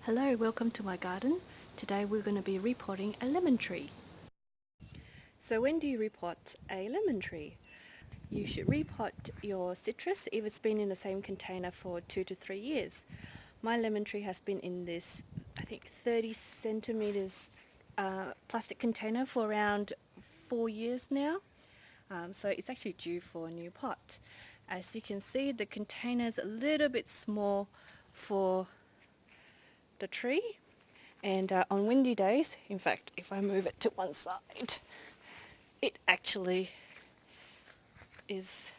Hello, welcome to my garden. Today we're going to be repotting a lemon tree. So when do you repot a lemon tree? You should repot your citrus if it's been in the same container for 2 to 3 years. My lemon tree has been in this, I think 30 centimeters plastic container for around 4 years now. So it's actually due for a new pot. As you can see, the container is a little bit small for the tree, and on windy days, in fact, if I move it to one side, it actually is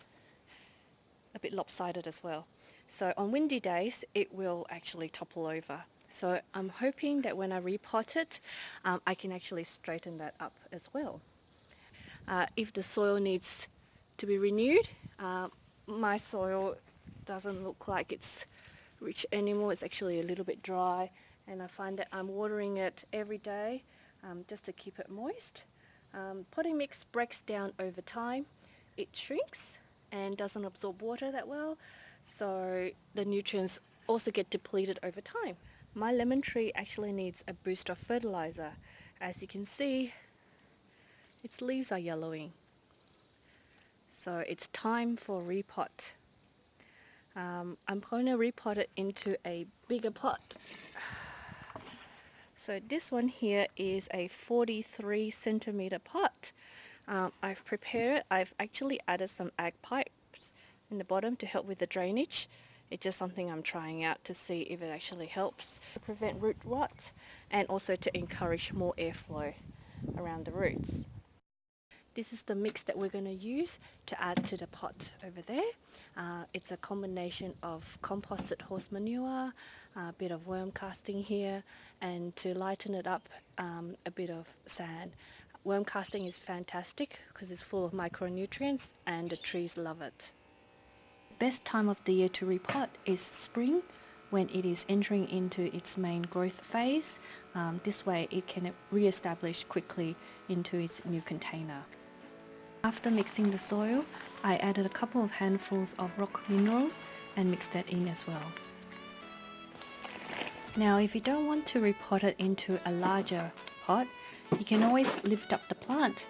a bit lopsided as well. So on windy days it will actually topple over. So I'm hoping that when I repot it, I can actually straighten that up as well. If the soil needs to be renewed, my soil doesn't look like it's rich anymore. It's actually a little bit dry, and I find that I'm watering it every day just to keep it moist. Potting mix breaks down over time. It shrinks and doesn't absorb water that well, so the nutrients also get depleted over time. My lemon tree actually needs a boost of fertilizer. As you can see, its leaves are yellowing, so it's time for repot. I'm going to repot it into a bigger pot. So this one here is a 43 centimeter pot. I've prepared it. I've actually added some ag pipes in the bottom to help with the drainage. It's just something I'm trying out to see if it actually helps to prevent root rot and also to encourage more airflow around the roots. This is the mix that we're going to use to add to the pot over there. It's a combination of composted horse manure, a bit of worm casting here, and to lighten it up, a bit of sand. Worm casting is fantastic because it's full of micronutrients and the trees love it. Best time of the year to repot is spring, when it is entering into its main growth phase. This way it can re-establish quickly into its new container. After mixing the soil, I added a couple of handfuls of rock minerals and mixed that in as well. Now if you don't want to repot it into a larger pot, you can always lift up the plant,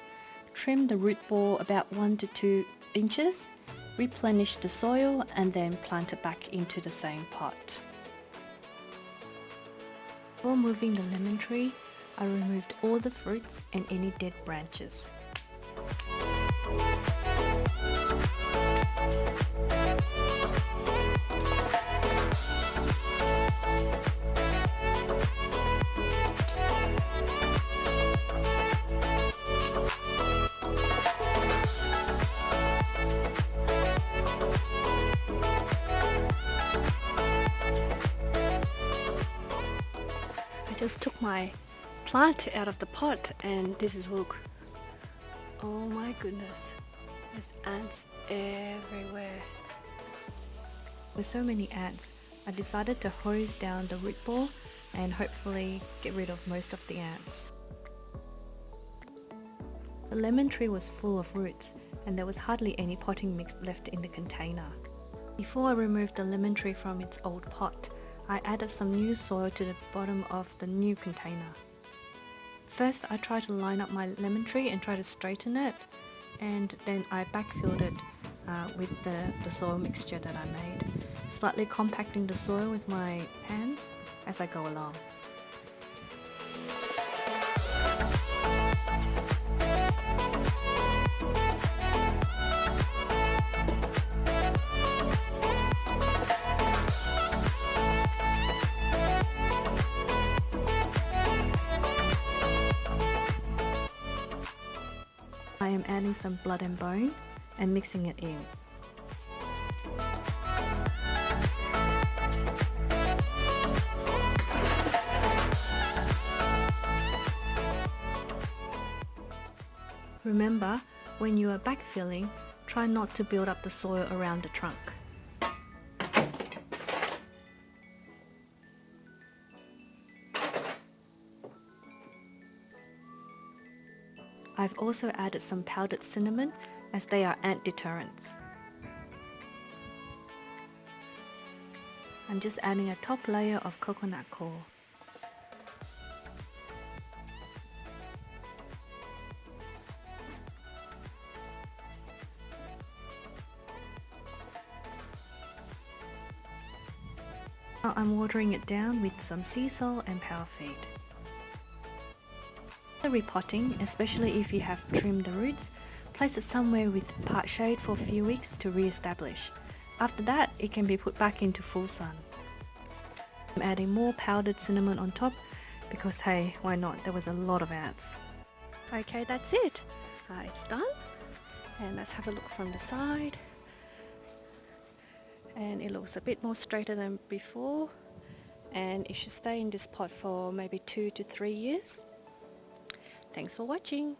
trim the root ball about 1 to 2 inches, replenish the soil and then plant it back into the same pot. Before moving the lemon tree, I removed all the fruits and any dead branches. I just took my plant out of the pot and this is look. Oh my goodness, there's ants everywhere. With so many ants, I decided to hose down the root ball and hopefully get rid of most of the ants. The lemon tree was full of roots and there was hardly any potting mix left in the container. Before I removed the lemon tree from its old pot, I added some new soil to the bottom of the new container. First, I tried to line up my lemon tree and try to straighten it, and then I backfilled it with the soil mixture that I made, slightly compacting the soil with my hands as I go along. I am adding some blood and bone and mixing it in. Remember, when you are backfilling, try not to build up the soil around the trunk. I've also added some powdered cinnamon as they are ant deterrents. I'm just adding a top layer of coconut coir. Now I'm watering it down with some sea salt and power feed. The repotting, especially if you have trimmed the roots, place it somewhere with part shade for a few weeks to re-establish. After that, it can be put back into full sun. I'm adding more powdered cinnamon on top because hey, why not? There was a lot of ants. Okay, that's it. It's done. And let's have a look from the side. And it looks a bit more straighter than before. And it should stay in this pot for maybe 2 to 3 years. Thanks for watching.